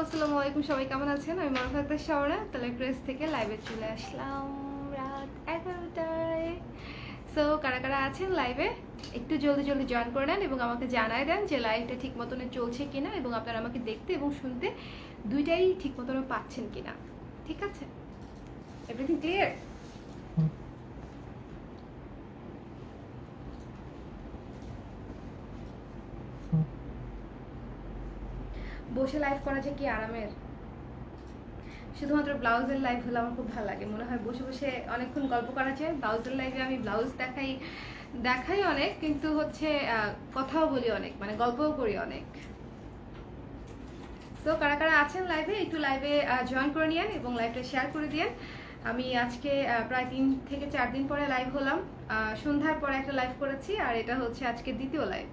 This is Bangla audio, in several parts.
আসসালামু আলাইকুম, সবাই কেমন আছেন? আমি মারুফা আক্তার শাওরা তাহলে প্রেস থেকে লাইভে চলে আসলাম রাত 11টায়। সো কারা কারা আছেন লাইভে একটু জলদি জলদি জয়েন করে নেন এবং আমাকে জানায় দেন যে লাইভটা ঠিক মতনে চলছে কিনা এবং আপনারা আমাকে দেখতে এবং শুনতে দুইটাই ঠিক মতনে পাচ্ছেন কিনা। ঠিক আছে, এভরিথিং ক্লিয়ার? বসে লাইভ করা যে কি আরামের, শুধুমাত্র ব্লাউজের লাইভ হলে আমার খুব ভালো লাগে। মনে হয় বসে বসে অনেকক্ষণ গল্প করা যায়। ব্লাউজের লাইভে আমি ব্লাউজ দেখাই অনেক, কিন্তু হচ্ছে কথাও বলি অনেক, মানে গল্পও করি অনেক। সো কারা কারা আছেন লাইভে একটু লাইভে জয়েন করে নিয়েন এবং লাইভটা শেয়ার করে দিয়েন। আমি আজকে প্রায় 3 থেকে 4 দিন পরে লাইভ হলাম। সন্ধ্যার পরে একটা লাইভ করেছি আর এটা হচ্ছে আজকে দ্বিতীয় লাইভ।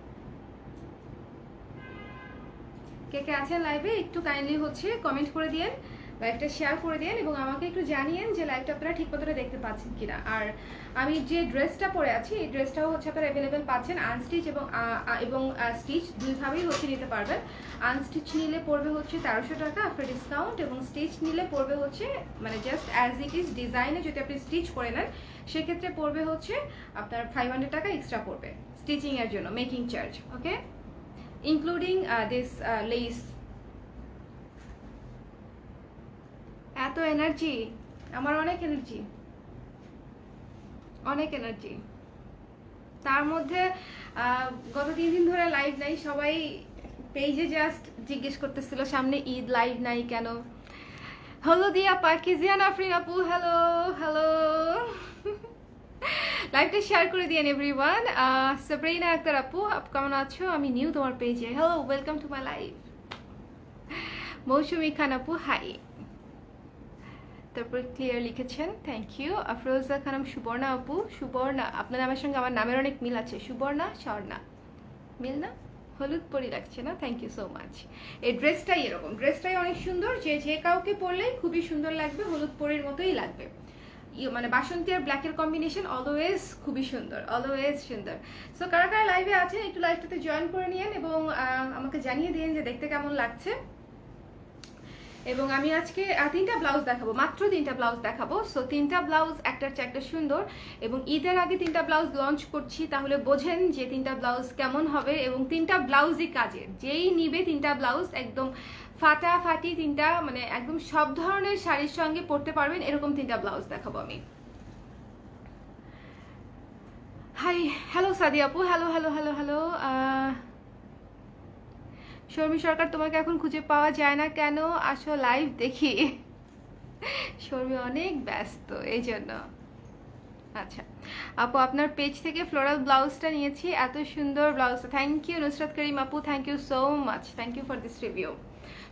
কে কে আছেন লাইভে একটু কাইন্ডলি হচ্ছে কমেন্ট করে দিয়েন, লাইভটা শেয়ার করে দিন এবং আমাকে একটু জানিয়েন যে লাইভটা আপনারা ঠিক মতো দেখতে পাচ্ছেন কিনা। আর আমি যে ড্রেসটা পরে আছি এই ড্রেসটাও হচ্ছে আপনারা অ্যাভেলেবেল পাচ্ছেন আনস্টিচ এবং স্টিচ দুইভাবেই হচ্ছে নিতে পারবেন। আনস্টিচ নিলে পড়বে হচ্ছে 1300 টাকা আফটার ডিসকাউন্ট এবং স্টিচ নিলে পড়বে হচ্ছে মানে জাস্ট অ্যাজ ইট ইজ ডিজাইনে যদি আপনি স্টিচ করে নেন সেক্ষেত্রে পড়বে হচ্ছে আপনার 500 টাকা এক্সট্রা পড়বে স্টিচিংয়ের জন্য, making charge. Okay, including this less. এত এনার্জি, আমার অনেক এনার্জি, অনেক এনার্জি। তার মধ্যে গত 3 দিন ধরে লাইভ নাই, সবাই পেজে জাস্ট জিজ্ঞেস করতেছিল সামনে ঈদ লাইভ নাই কেন। হ্যালো দিয়া পাকিজিয়ান আফরিন আপু, হ্যালো হ্যালো। লাইভটা শেয়ার করে দিয়েন এভরিওয়ান। সাবরিনা আক্তার আপু কেমন আছো? আমি নিউ তোমার পেজে। Hello, welcome to my live. Mousumi Khan আপু হাই। তারপর ক্লিয়ার লিখেছেন, থ্যাংক ইউ। আফরোজা খানম সুবর্ণা আপু, সুবর্ণা আপনার নামের সঙ্গে আমার নামের অনেক মিল আছে। সুবর্ণা স্বর্ণা, মিল না? হলুদ পরি লাগছে না? Thank you so much. এই ড্রেসটাই এরকম, ড্রেসটাই অনেক সুন্দর, যে কাউকে পরলেই খুবই সুন্দর লাগবে, হলুদ পরির মতোই লাগবে। মানে বাসন্তী আর ব্ল্যাকের কম্বিনেশন অলওয়েজ খুবই সুন্দর, অলওয়েজ সুন্দর। সো কারা কারা লাইভে আছেন একটু লাইভটাতে জয়েন করে নিন এবং আমাকে জানিয়ে দিন যে দেখতে কেমন লাগছে। এবং আমি আজকে 3টা ব্লাউজ দেখাবো, মাত্র 3টা ব্লাউজ দেখাবো। সো 3টা ব্লাউজ একটার চেয়ে একটা সুন্দর এবং ঈদের আগে 3টা ব্লাউজ লঞ্চ করছি, তাহলে বোঝেন যে 3টা ব্লাউজ কেমন হবে এবং 3টা ব্লাউজই কাজের। যেই নিবে 3টা ব্লাউজ একদম ফাটাফাটি, 3টা মানে একদম সব ধরনের শাড়ির সঙ্গে পরতে পারবেন এরকম 3টা ব্লাউজ দেখাবো আমি। হাই, হ্যালো সাদি আপু, hello hello hello hello. Sharmi Sarkar, তোমাকে এখন খুঁজে পাওয়া যায় না কেন? আসো লাইভ দেখি। শর্মি অনেক ব্যস্ত এই জন্য। আচ্ছা আপু, আপনার পেজ থেকে ফ্লোরাল ব্লাউজটা নিয়েছি, এত সুন্দর ব্লাউজটা। থ্যাংক ইউ নুসরাত করিম আপু, thank you so much, thank you for this review.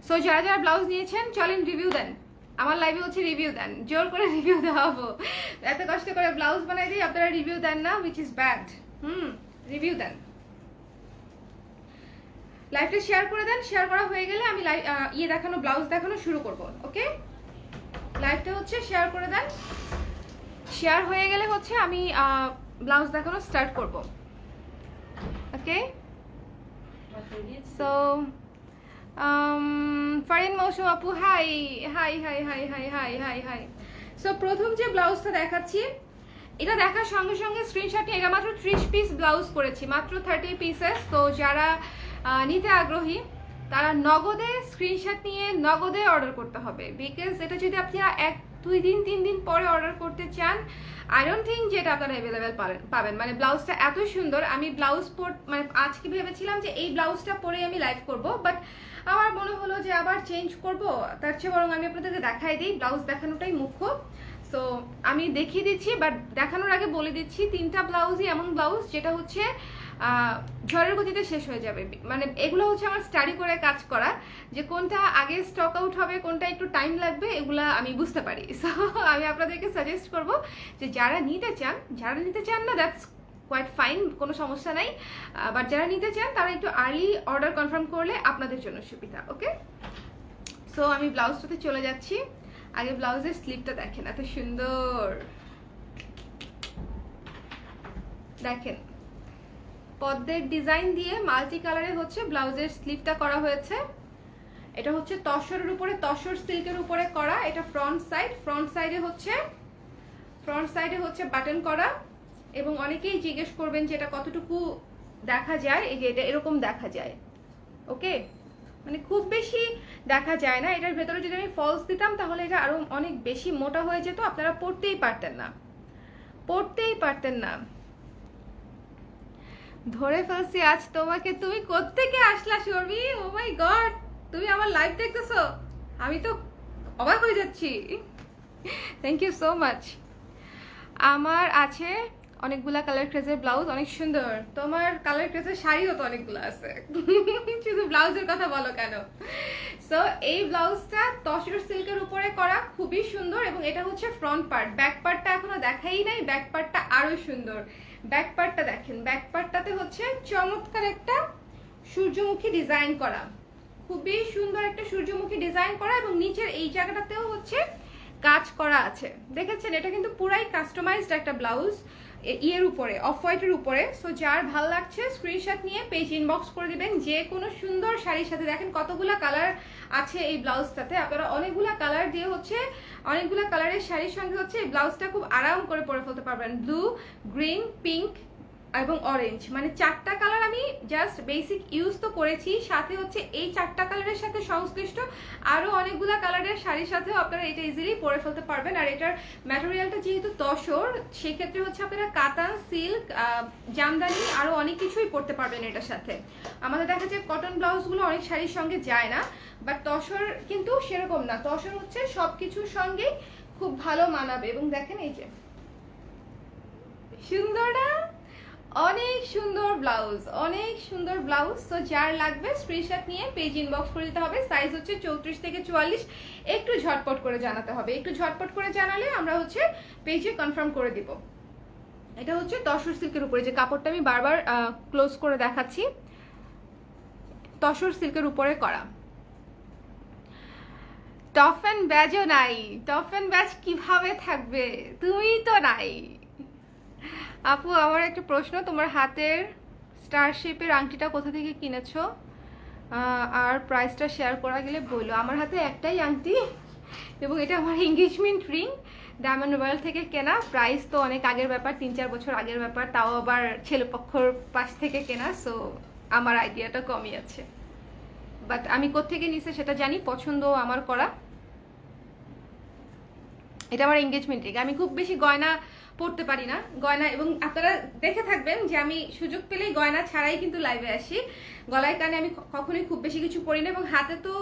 So যারা যারা ব্লাউজ নিয়েছেন চলেন রিভিউ দেন, আমার লাইভে হচ্ছে রিভিউ দেন, জোর করে রিভিউ দেওয়াবো। এত কষ্ট করে ব্লাউজ বানাই দিই, আপনারা রিভিউ দেন না, উইচ ইজ ব্যাড। রিভিউ দেন, লাইভটা শেয়ার করে দেন। শেয়ার করা হয়ে গেলে আমি দেখানো ব্লাউজ দেখানো শুরু করব। ওকে, লাইভটা হচ্ছে শেয়ার করে দেন, শেয়ার হয়ে গেলে হচ্ছে আমি ব্লাউজ দেখানো স্টার্ট করব। ওকে, সো ফারিন মৌসুম আপু high high high high high high high high. So প্রথম যে ব্লাউজটা দেখাচ্ছি এটা দেখার সঙ্গে সঙ্গে স্ক্রিনশট নিয়ে, এটা মাত্র 30 পিস ব্লাউজ করেছি, মাত্র 30 পিসেস। তো যারা নিতে আগ্রহী তারা নগদে স্ক্রিনশট নিয়ে নগদে অর্ডার করতে হবে, বিকজ এটা যদি আপনি 1-2 দিন 3 দিন পরে অর্ডার করতে চান আই ডোন্ট থিঙ্ক যে এটা আপনারা অ্যাভেলেবেল পাবেন। মানে ব্লাউজটা এত সুন্দর, আমি ব্লাউজ মানে আজকে ভেবেছিলাম যে এই ব্লাউজটা পরে আমি লাইভ করব, বাট আমার মনে হলো যে আবার চেঞ্জ করব, তার চেয়ে বরং আমি আপনাদেরকে দেখাই দিই, ব্লাউজ দেখানোটাই মুখ্য। সো আমি দেখিয়ে দিচ্ছি, বাট দেখানোর আগে বলে দিচ্ছি 3টা ব্লাউজই এমন ব্লাউজ যেটা হচ্ছে ঝড়ের গতিতে শেষ হয়ে যাবে। মানে এগুলো হচ্ছে আমার স্টাডি করে কাজ করা, যে কোনটা আগে স্টক আউট হবে, কোনটা একটু টাইম লাগবে, এগুলা আমি বুঝতে পারি। সো আমি আপনাদেরকে সাজেস্ট করব যে যারা নিতে চান না দ্যাটস কোয়াইট ফাইন, কোনো সমস্যা নাই, বাট যারা নিতে চান তারা একটু আর্লি অর্ডার কনফার্ম করলে আপনাদের জন্য সুবিধা। ওকে, সো আমি ব্লাউজটাতে চলে যাচ্ছি। আগে ব্লাউজের স্লিভটা দেখেন, এত সুন্দর, দেখেন পদ্মের ডিজাইন দিয়ে মাল্টি কালারে হচ্ছে ব্লাউজের স্লিভটা করা হয়েছে এটা হচ্ছে তসরের উপরে, তসর সিল্কের উপরে করা। এটা ফ্রন্ট সাইডে হচ্ছে বাটন করা। এবং অনেকেই জিজ্ঞেস করবেন যে এটা কতটুকু দেখা যায়। এই যে এটা এরকম দেখা যায়, ওকে, মানে খুব বেশি দেখা যায় না। এটার ভেতরে যদি আমি ফলস দিতাম তাহলে এটা আরো অনেক বেশি মোটা হয়ে যেত, আপনারা পরতেই পারতেন না। ধরে ফেলছি আজ তোমাকে। তুমি কোত্থেকে আসলা শর্মি? ও মাই গড, তুমি আমার লাইভ দেখতেছো? আমি তো অবাক হয়ে যাচ্ছি। Thank you so much. আমার আছে অনেকগুলা কালার ক্রেজের ব্লাউজ, অনেক সুন্দর। তোমার কালার ক্রেজের শাড়িও তো অনেকগুলো আছে, শুধু ব্লাউজের কথা বলো কেন? সো এই ব্লাউজটা তসর সিল্কের উপরে করা, খুবই সুন্দর। এবং এটা হচ্ছে ফ্রন্ট পার্ট। ব্যাক পার্টটা এখনো দেখাই নাই, ব্যাক পার্টটা আরো সুন্দর। ব্যাক পার্টটা দেখেন, ব্যাক পার্টটাতে হচ্ছে চমৎকার একটা সূর্যমুখী ডিজাইন করা, খুবই সুন্দর একটা সূর্যমুখী ডিজাইন করা। এবং নিচের এই জায়গাটাতেও হচ্ছে কাজ করা আছে, দেখেছেন? এটা কিন্তু পুরাই কাস্টমাইজড একটা ব্লাউজ, ইয়ের উপরে, অফ হোয়াইটের উপরে। সো যার ভাল লাগছে স্ক্রিনশট নিয়ে পেজ ইনবক্স করে দিবেন যে কোনো সুন্দর শাড়ির সাথে। দেখেন কতগুলা কালার আছে এই ব্লাউজটাতে, আপনারা অনেকগুলা কালার দিয়ে হচ্ছে, অনেকগুলা কালারের শাড়ির সঙ্গে হচ্ছে এই ব্লাউজটা খুব আরাম করে পরে ফেলতে পারবেন। ব্লু, গ্রিন, পিঙ্ক এবং অরেঞ্জ, মানে 4টা কালার আমি জাস্ট বেসিক ইউজ তো করেছি, সাথে হচ্ছে এই 4টা কালারের সাথে সংশ্লিষ্ট আরো অনেকগুলা কালারের শাড়ির সাথেও আপনারা এটা ইজিলি পরে ফেলতে পারবেন। আর এটার ম্যাটেরিয়ালটা যেহেতু তসর, সেক্ষেত্রে হচ্ছে আপনারা কাতান, সিল্ক, জামদানি আরো অনেক কিছুই পরতে পারবেন এটার সাথে। আমাদের দেখা যায় কটন ব্লাউজগুলো অনেক শাড়ির সঙ্গে যায় না, বাট তসর কিন্তু সেরকম না। তসর হচ্ছে সবকিছুর সঙ্গেই খুব ভালো মানাবে। এবং দেখেন এই যে সুন্দর না, অনেক সুন্দর ব্লাউজ। তো যার লাগবে স্ক্রিনশট নিয়ে পেজ ইনবক্স করে দিতে হবে। সাইজ হচ্ছে 34 থেকে 44। একটু ঝটপট করে জানাতে হবে, একটু ঝটপট করে জানালে আমরা হচ্ছে পেজে কনফার্ম করে দিব। এটা হচ্ছে তসর সিল্কের উপরে, যে কাপড়টা আমি বারবার ক্লোজ করে দেখাচ্ছি, তসর সিল্কের উপরে করা। টপ অ্যান্ড ব্যাজও নাই। টপ অ্যান্ড ব্যাজ কিভাবে থাকবে? তুমিই তো নাই। আপু আমার একটা প্রশ্ন, তোমার হাতের স্টার শেপের আংটিটা কোথা থেকে কিনেছো আর প্রাইসটা শেয়ার করা গেলে বলো। আমার হাতে একটাই আংটি এবং এটা আমার এঙ্গেজমেন্ট রিং, ডায়মন্ড রয়্যাল থেকে কেনা। প্রাইস তো অনেক আগের ব্যাপার, 3-4 বছর আগের ব্যাপার, তাও আবার ছেলেপক্ষর পাশ থেকে কেনা। সো আমার আইডিয়াটা কমই আছে, বাট আমি কোত্থেকে নিছে সেটা জানি, পছন্দ আমার করা। এটা আমার এঙ্গেজমেন্ট রিং। আমি খুব বেশি গয়না পড়তে পারি না, গয়না, এবং আপনারা দেখে থাকবেন যে আমি সুযোগ পেলেই গয়না ছাড়াই কিন্তু লাইভে আসি। গলায় কানে আমি কখনোই খুব বেশি কিছু পরি না, এবং হাতে তো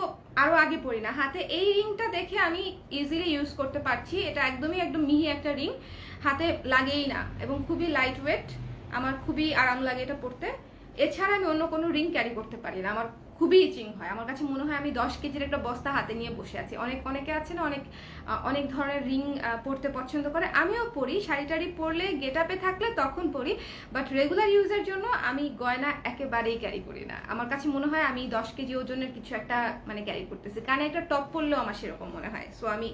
আরো আগে পরি না। হাতে এই রিংটা দেখে আমি ইজিলি ইউজ করতে পারছি। এটা একদম মিহি একটা রিং, হাতে লাগেই না এবং খুবই লাইট ওয়েট, আমার খুবই আরাম লাগে এটা পরতে। এছাড়া আমি অন্য কোনো রিং ক্যারি করতে পারি না, আমার খুবই ইচিং হয়। আমার কাছে মনে হয় আমি 10 কেজির একটা বস্তা হাতে নিয়ে বসে আছি। অনেকে আছে না, অনেক ধরনের রিং পরতে পছন্দ করে, আমিও পরি। শাড়ি টাড়ি পরলে, গেট আপে থাকলে তখন পরি, বাট রেগুলার ইউজের জন্য আমি গয়না একেবারেই ক্যারি করি না। আমার কাছে মনে হয় আমি 10 কেজি ওজনের কিছু একটা মানে ক্যারি করতেছি, কারণ একটা টপ পরলেও আমার সেরকম মনে হয়। সো আমি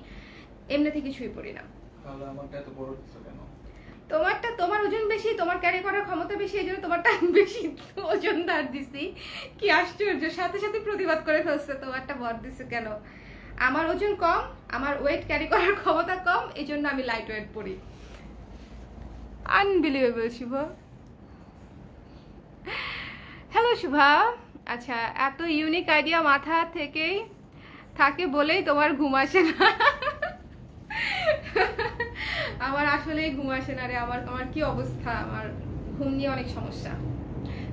এমনিতে কিছুই পরি না। তোমারটা, তোমার ওজন বেশি, তোমার ক্যারি করার ক্ষমতা বেশি, এই জন্য তোমারটা বেশি ওজন ধার দিছি। কি আশ্চর্য, সাথে সাথে প্রতিবাদ করে ফেলছে, তোমারটা ভর দিছে কেন? আমার ওজন কম, আমার ওয়েট ক্যারি করার ক্ষমতা কম, এই জন্য আমি লাইট ওয়েট পরি। আনবিলিভেবল শুভ। হ্যালো শুভা। আচ্ছা, এত ইউনিক আইডিয়া মাথা থেকেই থাকে বলেই তোমার ঘুম আসে না। আমার আসলেই ঘুম আসে না রে। আমার কি অবস্থা, আমার ঘুম নিয়ে অনেক সমস্যা।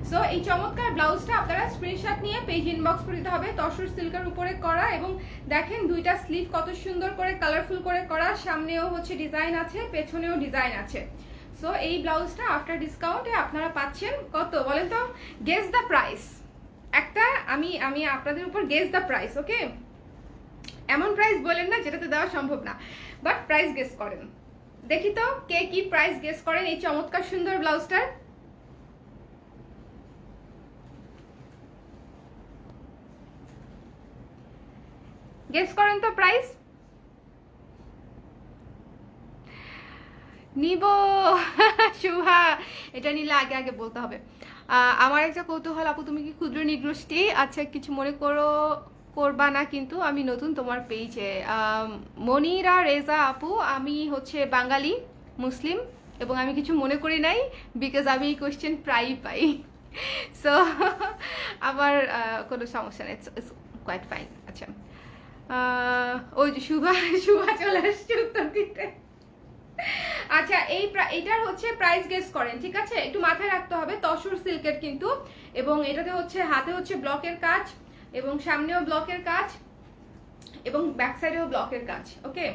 সো এই চমৎকার ব্লাউজটা আপনারা স্ক্রিনশট নিয়ে পেজ ইনবক্স করে দিতে হবে। তসর সিল্কের উপরে করা, এবং দেখেন দুইটা স্লিভ কত সুন্দর করে কালারফুল করে করা, সামনেও হচ্ছে ডিজাইন আছে, পেছনেও ডিজাইন আছে। সো এই ব্লাউজটা আফটার ডিসকাউন্টে আপনারা পাচ্ছেন কত বলেন তো? Guess the price. একটা আমি আপনাদের উপর গেস দ্য প্রাইস, ওকে? এমন প্রাইস বলেন না যেটাতে দেওয়া সম্ভব না, বাট প্রাইস গেস করেন। দেখি তো কে কি প্রাইস গেস করেন এই চমৎকার সুন্দর ব্লাউজটার। গেস করেন তো প্রাইস। নিব শুভা, এটা নিলে আগে আগে বলতে হবে। আমার একটা কৌতূহল আপু, তুমি কি ক্ষুদ্র নিগোষ্ঠী? আচ্ছা, কিছু মনে করো করবা না কিন্তু, আমি নতুন তোমার পেজে। মনিরা রেজা আপু, আমি হচ্ছে বাঙালি মুসলিম এবং আমি কিছু মনে করি নাই, বিকজ আমি এই কোয়েশ্চেন প্রায়ই পাই। সো আমার কোনো সমস্যা নেই, ইটস কোয়াইট ফাইন। আচ্ছা, ওই যে শুভা শুভা চলে আসছে উত্তর দিতে। আচ্ছা, এইটার হচ্ছে প্রাইস গেস করেন, ঠিক আছে? একটু মাথায় রাখতে হবে, তসর সিল্কের কিন্তু, এবং এটাতে হচ্ছে হাতে হচ্ছে ব্লকের কাজ এবং সামনেও ব্লকের কাজ এবং ব্যাক সাইডেও ব্লকের কাজ। ওকে,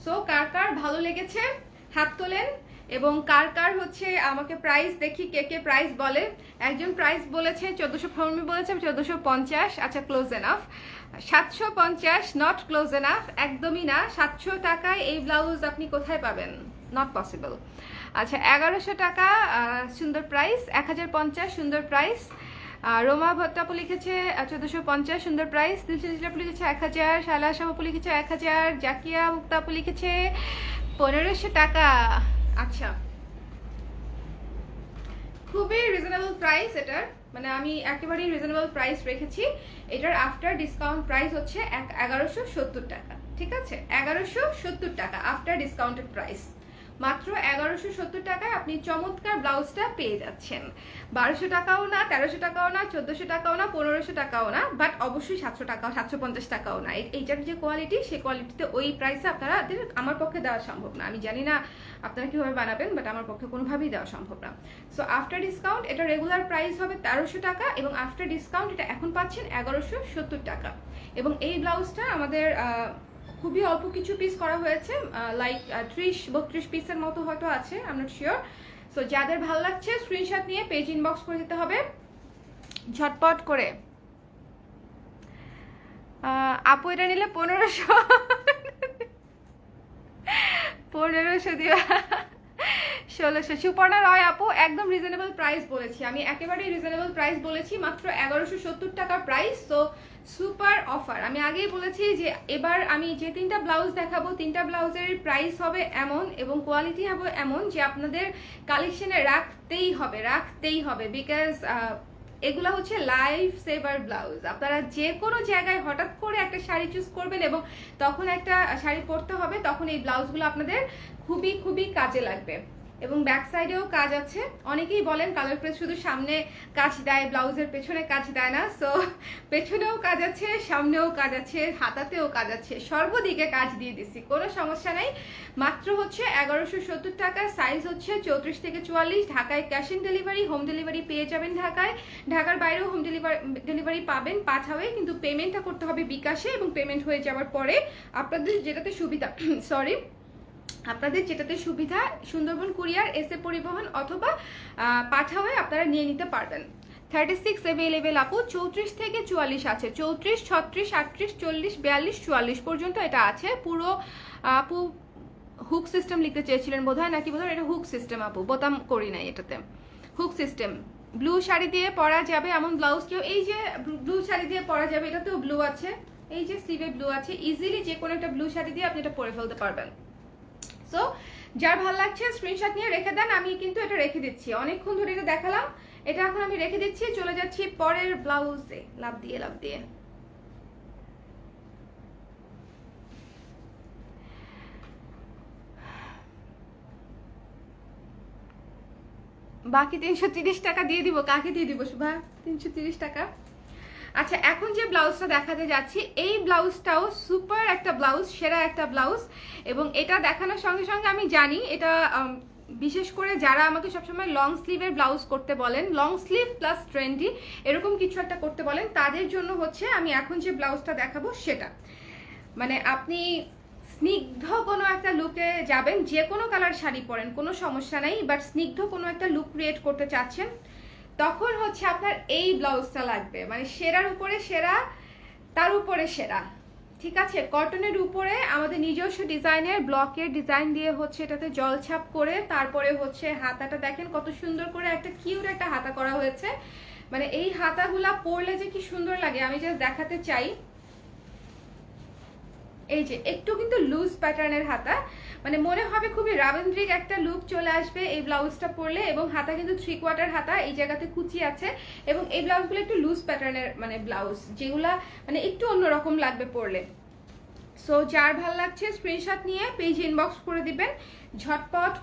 সো কার কার ভালো লেগেছে হাত তোলেন, এবং কার কার হচ্ছে আমাকে প্রাইস দেখি, কে কে প্রাইস বলে। একজন প্রাইস বলেছে 1400, ফর্মি বলেছে 1450। আচ্ছা, close enough. 750 not close enough, একদমই না। 700 টাকায় এই ব্লাউজ আপনি কোথায় পাবেন? Not possible. আচ্ছা, 1100 টাকা সুন্দর প্রাইস, 1050 সুন্দর প্রাইস। রোমা ভট্টাপু লিখেছে 1450 সুন্দর প্রাইস। দিলশাপু লিখেছে 1000, শালা শাহপু লিখেছে 1000, জাকিয়া মুক্তাপু লিখেছে 1500 টাকা। আচ্ছা, খুবই রিজনেবল প্রাইস এটার, মানে আমি একেবারেই রিজনেবল প্রাইস রেখেছি। এটার আফটার ডিসকাউন্ট প্রাইস হচ্ছে 1170 টাকা, ঠিক আছে? 1170 টাকা আফটার ডিসকাউন্টেড প্রাইস, মাত্র 1170 টাকায় আপনি চমৎকার ব্লাউজটা পেয়ে যাচ্ছেন। 1200 টাকাও না, 1300 টাকাও না, 1400 টাকাও না, 1500 টাকাও না, বাট অবশ্যই 700 টাকা, 750 টাকাও না। এইটার যে কোয়ালিটি, সেই কোয়ালিটিতে ওই প্রাইসে আপনারা, আমার পক্ষে দেওয়া সম্ভব না। আমি জানি না আপনারা কিভাবে বানাবেন, বাট আমার পক্ষে কোনোভাবেই দেওয়া সম্ভব না। সো আফটার ডিসকাউন্ট এটা রেগুলার প্রাইস হবে 1300 টাকা, এবং আফটার ডিসকাউন্ট এটা এখন পাচ্ছেন 1170 টাকা। এবং এই ব্লাউজটা আমাদের খুবই অল্প কিছু পিস করা হয়েছে, লাইক 30-32 পিসের মতো হয়তো আছে, I am not sure. So যাদের ভালো লাগছে স্ক্রিনশট নিয়ে পেজ ইনবক্স করে দিতে হবে ঝটপট করে। আপু এটা নিলে 1500 দিবা, 1600। সুপর্ণা রয় আপু, একদম রিজনেবল প্রাইস বলেছি আমি, একেবারেই রিজনেবল প্রাইস বলেছি, মাত্র 1170 টাকা প্রাইস। So super offer. আমি আগেই বলেছি যে এবার আমি যে 3টা ব্লাউজ দেখাবো, 3টা ব্লাউজের প্রাইস হবে এমন এবং কোয়ালিটি হবে এমন যে আপনাদের কালেকশনে রাখতেই হবে, বিকজ এগুলো হচ্ছে লাইফ সেভার ব্লাউজ। আপনারা যে কোনো জায়গায় হঠাৎ করে একটা শাড়ি চুজ করবেন এবং তখন একটা শাড়ি পরতে হবে, তখন এই ব্লাউজগুলো আপনাদের খুবই খুবই কাজে লাগবে। এবং ব্যাক সাইডেও কাজ আছে। অনেকেই বলেন কালার প্রেস শুধু সামনে কাজ দেয়, ব্লাউজের পেছনে কাজ দেয় না। সো পেছনেও কাজ আছে, সামনেও কাজ আছে, হাতাতেও কাজ আছে, সর্বদিকে কাজ দিয়ে দিছি, কোনো সমস্যা নেই। মাত্র হচ্ছে 1170 টাকা, সাইজ হচ্ছে 34 থেকে 44। ঢাকায় cash on delivery, home delivery পেয়ে যাবেন ঢাকায়, ঢাকার বাইরেও হোম ডেলিভারি পাবেন, পাঠাবে, কিন্তু পেমেন্টটা করতে হবে বিকাশে, এবং পেমেন্ট হয়ে যাওয়ার পরে আপনাদের যেটাতে সুবিধা আপনাদের যেটাতে সুবিধা, সুন্দরবন কুরিয়ার, এসএ পরিবহন অথবা পাঠাওয়ে আপনারা নিয়ে নিতে পারবেন। 36 অ্যাভেলেবেল আপু, 34 থেকে 44 আছে, 34, 36, 38, 40, 42, 44 পর্যন্ত এটা আছে। পুরো আপু হুক সিস্টেম লিখতে চেয়েছিলেন বোধহয়, নাকি বোধহয় এটা হুক সিস্টেম আপু, বোতাম করি নাই এটাতে, হুক সিস্টেম। ব্লু শাড়ি দিয়ে পরা যাবে এমন ব্লাউজ কেউ, এই যে ব্লু শাড়ি দিয়ে পরা যাবে, এটাতেও ব্লু আছে, এই যে স্লিভে ব্লু আছে, ইজিলি যে কোনো একটা ব্লু শাড়ি দিয়ে আপনি এটা পরে ফেলতে পারবেন। সো যার ভালো লাগছে স্ক্রিনশট নিয়ে রেখে দেন। আমি কিন্তু এটা রেখে দিচ্ছি, অনেকক্ষণ ধরে এটা দেখালাম, এটা এখন আমি রেখে দিচ্ছি। চলে যাচ্ছি পরের ব্লাউজে, লাভ দিয়ে। বাকি 330 টাকা দিয়ে দিব, কাকে দিয়ে দিব শুভা? 330 টাকা। আচ্ছা, এখন যে ব্লাউজটা দেখাতে যাচ্ছি, এই ব্লাউজটাও সুপার একটা ব্লাউজ, সেরা একটা ব্লাউজ। এবং এটা দেখানোর সঙ্গে সঙ্গে আমি জানি এটা বিশেষ করে যারা আমাকে সবসময় লং স্লিভের ব্লাউজ করতে বলেন, লং স্লিভ প্লাস ট্রেন্ডি এরকম কিছু একটা করতে বলেন, তাদের জন্য হচ্ছে আমি এখন যে ব্লাউজটা দেখাবো সেটা। মানে আপনি স্নিগ্ধ কোনো একটা লুকে যাবেন, যে কোনো কালার শাড়ি পরেন কোনো সমস্যা নাই, বাট স্নিগ্ধ কোনো একটা লুক ক্রিয়েট করতে চাচ্ছেন, তখন হচ্ছে আপনার এই ব্লাউজটা লাগবে। মানে সেরার উপরে সেরা, তার উপরে সেরা, ঠিক আছে? কটনের উপরে আমাদের নিজস্ব ডিজাইনের ব্লকের ডিজাইন দিয়ে হচ্ছে এটাতে জলছাপ করে, তারপরে হচ্ছে হাতাটা দেখেন কত সুন্দর করে একটা কিউট একটা হাতা করা হয়েছে। মানে এই হাতাগুলা পরলে যে কি সুন্দর লাগে আমি জাস্ট দেখাতে চাই। এই যে একটু কিন্তু লুজ প্যাটার্নের হাতা, মানে মনে হবে খুবই রাবেন্দ্রিক একটা লুক চলে আসবে এই ব্লাউজটা পরলে। এবং হাতা কিন্তু 3/4 হাতা, এই জায়গাতে কুচি আছে। এবং এই ব্লাউজগুলো একটু লুজ প্যাটার্নের মানে ব্লাউজ, যেগুলা মানে একটু অন্যরকম লাগবে পরলে। সো যার ভাল লাগছে স্ক্রিনশট নিয়ে পেজ ইনবক্স করে দিবেন, ঝটপট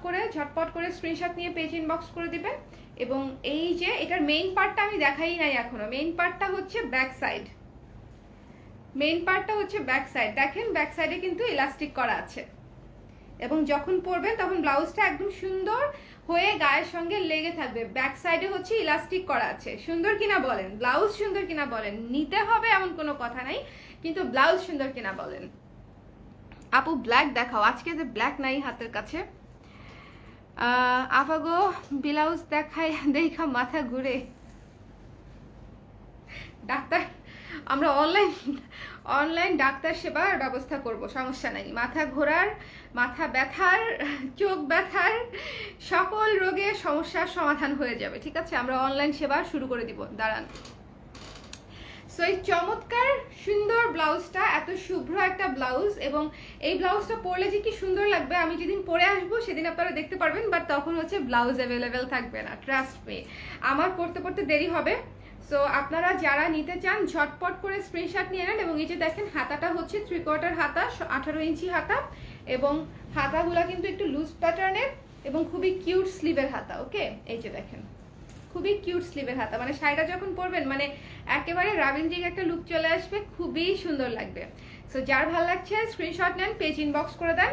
করে স্ক্রিনশট নিয়ে পেজ ইনবক্স করে দিবেন। এবং এই যে এটার মেইন পার্টটা আমি দেখাই নাই এখনো, মেইন পার্টটা হচ্ছে ব্যাক সাইড, দেখেন ব্যাক সাইডে কিন্তু ইলাস্টিক করা আছে। এবং যখন পরবেন তখন ব্লাউজটা একদম সুন্দর হয়ে গায়ের সঙ্গে লেগে থাকবে। ব্যাক সাইডে হচ্ছে ইলাস্টিক করা আছে। সুন্দর কিনা বলেন, ব্লাউজ সুন্দর কিনা বলেন, নিতে হবে এমন কোনো কথা নাই, কিন্তু ব্লাউজ সুন্দর কিনা বলেন। আপু ব্ল্যাক দেখাও, আজকে যে ব্ল্যাক নাই হাতের কাছে। আপাগো ব্লাউজ দেখাই দেখা মাথা ঘুরে। ডাক্তার, আমরা অনলাইন ডাক্তার সেবার ব্যবস্থা করব, সমস্যা নাই। মাথা ঘোরার, মাথা ব্যথার, চোখ ব্যথার সকল রোগের সমস্যার সমাধান হয়ে যাবে, ঠিক আছে? আমরা অনলাইন সেবা শুরু করে দিব, দাঁড়ান। সো এই চমৎকার সুন্দর ব্লাউজটা, এত শুভ্র একটা ব্লাউজ, এবং এই ব্লাউজটা পরলে যে কি সুন্দর লাগবে আমি যেদিন পরে আসবো সেদিন আপনারা দেখতে পারবেন, বাট তখন হচ্ছে ব্লাউজ অ্যাভেলেবেল থাকবে না, ট্রাস্ট মি। আমার পরতে দেরি হবে। সো আপনারা যারা নিতে চান ঝটপট করে স্ক্রিনশট নিয়ে নেন। এবং এই যে দেখেন হাতাটা হচ্ছে 3/4 হাতা, 18 ইঞ্চি হাতা, এবং হাতাগুলা কিন্তু একটু লুজ প্যাটার্নের এবং খুবই কিউট স্লিভের হাতা। ওকে, এই যে দেখেন খুবই কিউট স্লিভের হাতা, মানে শাড়িটা যখন পরবেন মানে একেবারে রাবিন্দ্রিক একটা লুক চলে আসবে, খুবই সুন্দর লাগবে। সো যার ভালো লাগছে স্ক্রিনশট নেন, পেজ ইনবক্স করে দেন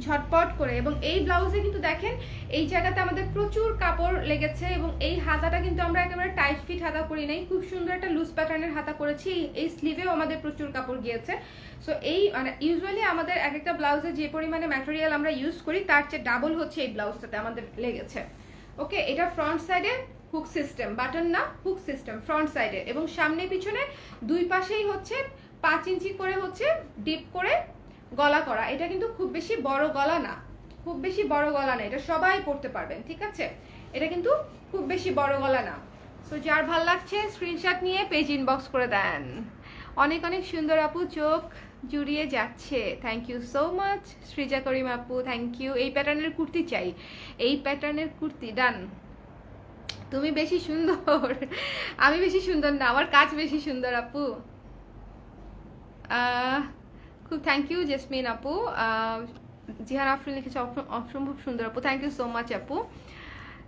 ঝটপট করে। এবং এই ব্লাউজে কিন্তু দেখেন এই জায়গাতে আমাদের প্রচুর কাপড় লেগেছে, এবং এই হাতাটা কিন্তু আমরা একেবারে টাইট ফিট হাতা করি নাই, খুব সুন্দর একটা লুজ প্যাটার্নের হাতা করেছি। এই স্লিভেও আমাদের প্রচুর কাপড় গিয়েছে। সো এই মানে ইউজুয়ালি আমাদের এক একটা ব্লাউজে যে পরিমাণে ম্যাটেরিয়াল আমরা ইউজ করি তার চেয়ে ডাবল হচ্ছে এই ব্লাউজটাতে আমাদের লেগেছে। ওকে, এটা ফ্রন্ট সাইডে হুক সিস্টেম, বাটন না, হুক সিস্টেম ফ্রন্ট সাইডে, এবং সামনে পিছনে দুই পাশেই হচ্ছে 5 ইঞ্চি করে হচ্ছে ডিপ করে গলা করা। এটা কিন্তু খুব বেশি বড় গলা না, এটা সবাই পরতে পারবেন, ঠিক আছে? এটা কিন্তু খুব বেশি বড় গলা না। সো যার ভাল লাগছে স্ক্রিনশট নিয়ে পেজ ইনবক্স করে দেন। অনেক সুন্দর আপু, চোখ জুড়িয়ে যাচ্ছে। Thank you so much Srija Karim আপু, থ্যাংক ইউ। এই প্যাটার্নের কুর্তি চাই, এই প্যাটার্নের কুর্তি ডান। তুমি বেশি সুন্দর, আমি বেশি সুন্দর না, আমার কাজ বেশি সুন্দর আপু। খুব থ্যাংক ইউ জেসমিন আপু। জিহান আফরিন লিখেছে অসম্ভব সুন্দর আপু, থ্যাংক ইউ সো মাচ আপু।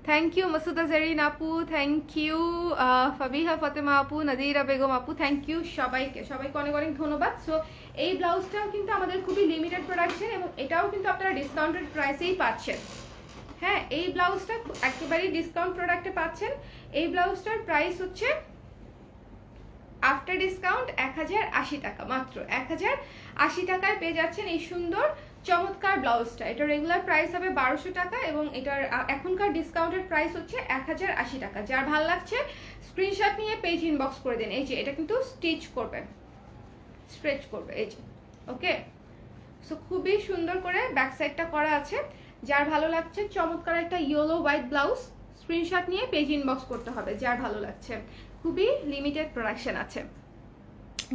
থ্যাংক ইউ মাসুদা জারিন আপু, থ্যাংক ইউ ফাবিহা ফাতেমা আপু, নাদিরা বেগম আপু, থ্যাংক ইউ সবাইকে অনেক ধন্যবাদ। সো এই ব্লাউজটাও কিন্তু আমাদের খুবই লিমিটেড প্রোডাকশন, এবং এটাও কিন্তু আপনারা ডিসকাউন্টেড প্রাইসেই পাচ্ছেন। হ্যাঁ, এই ব্লাউজটা একেবারেই ডিসকাউন্ট প্রোডাক্টে পাচ্ছেন। এই ব্লাউজটার প্রাইস হচ্ছে আফটার ডিসকাউন্ট 1080 টাকা, মাত্র 1080 টাকায় পেয়ে যাচ্ছেন এই সুন্দর চমৎকার ব্লাউজটা। এটা রেগুলার প্রাইস হবে 1200 টাকা, এবং এটার এখনকার ডিসকাউন্টেড প্রাইস হচ্ছে 1080 টাকা। যার ভালো লাগছে স্ক্রিনশট নিয়ে পেজ ইনবক্স করে দিন। এই যে এটা কিন্তু স্টিচ করবে, স্ট্রেচ করবে, এই যে। ওকে, সো খুবই সুন্দর করে ব্যাক সাইডটা করা আছে। যার ভালো লাগছে চমৎকার একটা ইয়েলো হোয়াইট ব্লাউজ, স্ক্রিনশট নিয়ে পেজ ইনবক্স করতে হবে যার ভালো লাগছে। খুবই লিমিটেড প্রোডাকশন আছে।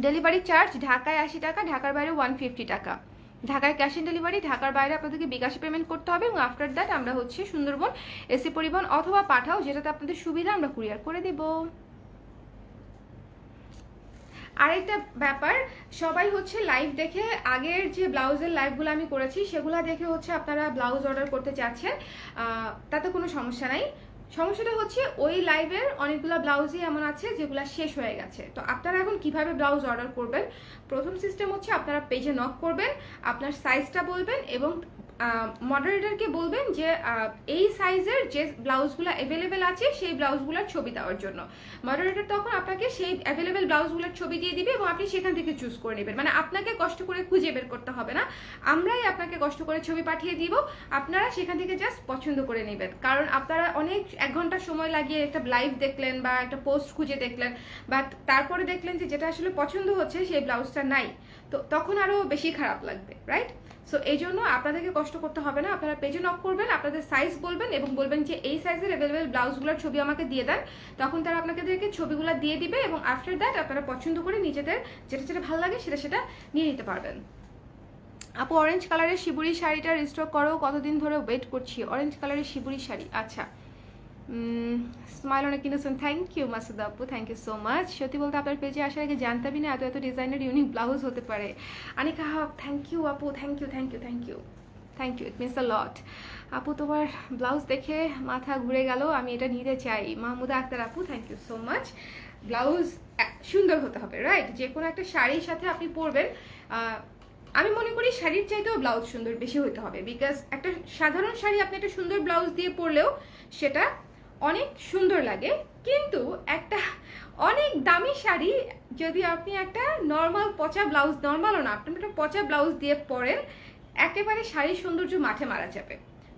ডেলিভারি চার্জ ঢাকায় 80 টাকা, ঢাকার বাইরে 150 টাকা। ঢাকায় ক্যাশ অন ডেলিভারি, ঢাকার বাইরে আপনাদেরকে বিকাশে পেমেন্ট করতে হবে, এবং আফটার দ্যাট আমরা হচ্ছে সুন্দরবন এসি পরিবহন অথবা পাঠাও, যেটাতে আপনাদের সুবিধা আমরা কুরিয়ার করে দিব। আরেকটা ব্যাপার, সবাই হচ্ছে লাইভ দেখে, আগের যে ব্লাউজের লাইভগুলো আমি করেছি সেগুলো দেখে হচ্ছে আপনারা ব্লাউজ অর্ডার করতে চাচ্ছেন, তাতে কোনো সমস্যা নাই। সমস্যাটা হচ্ছে ওই লাইভের অনেকগুলো ব্লাউজই এমন আছে যেগুলো শেষ হয়ে গেছে। তো আপনারা এখন কিভাবে ব্লাউজ অর্ডার করবেন? প্রথম সিস্টেম হচ্ছে আপনারা পেজে নক করবেন, আপনার সাইজটা বলবেন, এবং মডারেটরকে বলবেন যে এই সাইজের যে ব্লাউজগুলো অ্যাভেলেবেল আছে সেই ব্লাউজগুলোর ছবি দেওয়ার জন্য। মডারেটর তখন আপনাকে সেই অ্যাভেলেবেল ব্লাউজগুলোর ছবি দিয়ে দিবে, এবং আপনি সেখান থেকে চুজ করে নেবেন। মানে আপনাকে কষ্ট করে খুঁজে বের করতে হবে না, আমরাই আপনাকে কষ্ট করে ছবি পাঠিয়ে দিব, আপনারা সেখান থেকে জাস্ট পছন্দ করে নেবেন। কারণ আপনারা অনেক 1 ঘন্টা সময় লাগিয়ে একটা লাইভ দেখলেন বা একটা পোস্ট খুঁজে দেখলেন, বাট তারপরে দেখলেন যে যেটা আসলে পছন্দ হচ্ছে সেই ব্লাউজটা নাই, তো তখন আরও বেশি খারাপ লাগবে, রাইট? সো এই জন্য আপনাদেরকে কষ্ট করতে হবে না, আপনারা পেজে নক করবেন, আপনাদের সাইজ বলবেন, এবং বলবেন যে এই সাইজের অ্যাভেলেবেল ব্লাউজগুলোর ছবি আমাকে দিয়ে দেন। তখন তারা আপনাদেরকে ছবিগুলো দিয়ে দিবে, এবং আফটার দ্যাট আপনারা পছন্দ করে নিজেদের যেটা ভালো লাগে সেটা নিয়ে নিতে পারবেন। আপু অরেঞ্জ কালারের শিবুরি শাড়িটা রিস্টক করো, কতদিন ধরে ওয়েট করছি। অরেঞ্জ কালারের শিবুরি শাড়ি, আচ্ছা। স্মাইল অনেক কিনেছেন, থ্যাংক ইউ মাসুদা আপু, থ্যাংক ইউ সো মাচ। সত্যি বলতে আপনার পেজে আসার আগে জানতামই না এত এত ডিজাইনের ইউনিক ব্লাউজ হতে পারে। আনিকা হক, থ্যাংক ইউ আপু, thank you thank you thank you thank you, it means a lot. আপু তোমার ব্লাউজ দেখে মাথা ঘুরে গেল, আমি এটা নিতে চাই। মাহমুদা আক্তার আপু, thank you so much. Blouse সুন্দর হতে হবে, রাইট? যে কোনো একটা শাড়ির সাথে আপনি পরবেন, আমি মনে করি শাড়ির চাইতেও ব্লাউজ সুন্দর বেশি হতে হবে, বিকজ একটা সাধারণ শাড়ি আপনি একটা সুন্দর ব্লাউজ দিয়ে পরলেও সেটা অনেক সুন্দর লাগে, কিন্তু একটা অনেক দামি শাড়ি যদি আপনি একটা নর্মাল পচা ব্লাউজ, নর্মালও না, আপনি একটা পচা ব্লাউজ দিয়ে পরেন, একেবারে শাড়ির সৌন্দর্য মাঠে মারা যাবে।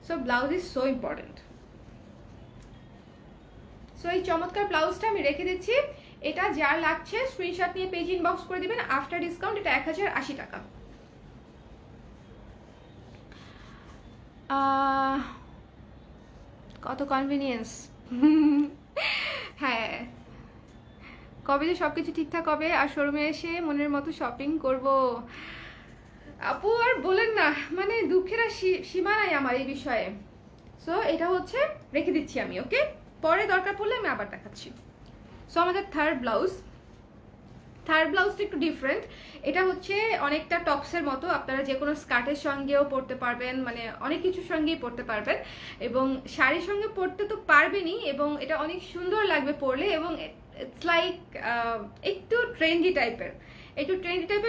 So blouse is so important. So এই চমৎকার ব্লাউজটা আমি রেখে দিচ্ছি। এটা যার লাগছে স্ক্রিনশট নিয়ে পেজ ইনবক্স করে দিবেন। আফটার ডিসকাউন্ট এটা 1080 টাকা। কত কনভিনিয়েন্স। হ্যাঁ, কবে যে সব কিছু ঠিকঠাক হবে আর শোরুমে এসে মনের মতো শপিং করব। আপু আর বলেন না, মানে দুঃখের আর সীমা নাই আমার এই বিষয়ে। সো এটা হচ্ছে রেখে দিচ্ছি আমি, ওকে? পরে দরকার পড়লে আমি আবার দেখাচ্ছি। সো আমাদের থার্ড ব্লাউজটা একটু ডিফারেন্ট। এটা হচ্ছে অনেকটা টপসের মতো, আপনারা যে কোনো স্কার্টের সঙ্গেও পরতে পারবেন, মানে অনেক কিছুর সঙ্গেই পরতে পারবেন, এবং শাড়ির সঙ্গে পরতে তো পারবেনই, এবং এটা অনেক সুন্দর লাগবে পরলে, এবং ইটস লাইক একটু ট্রেন্ডি টাইপের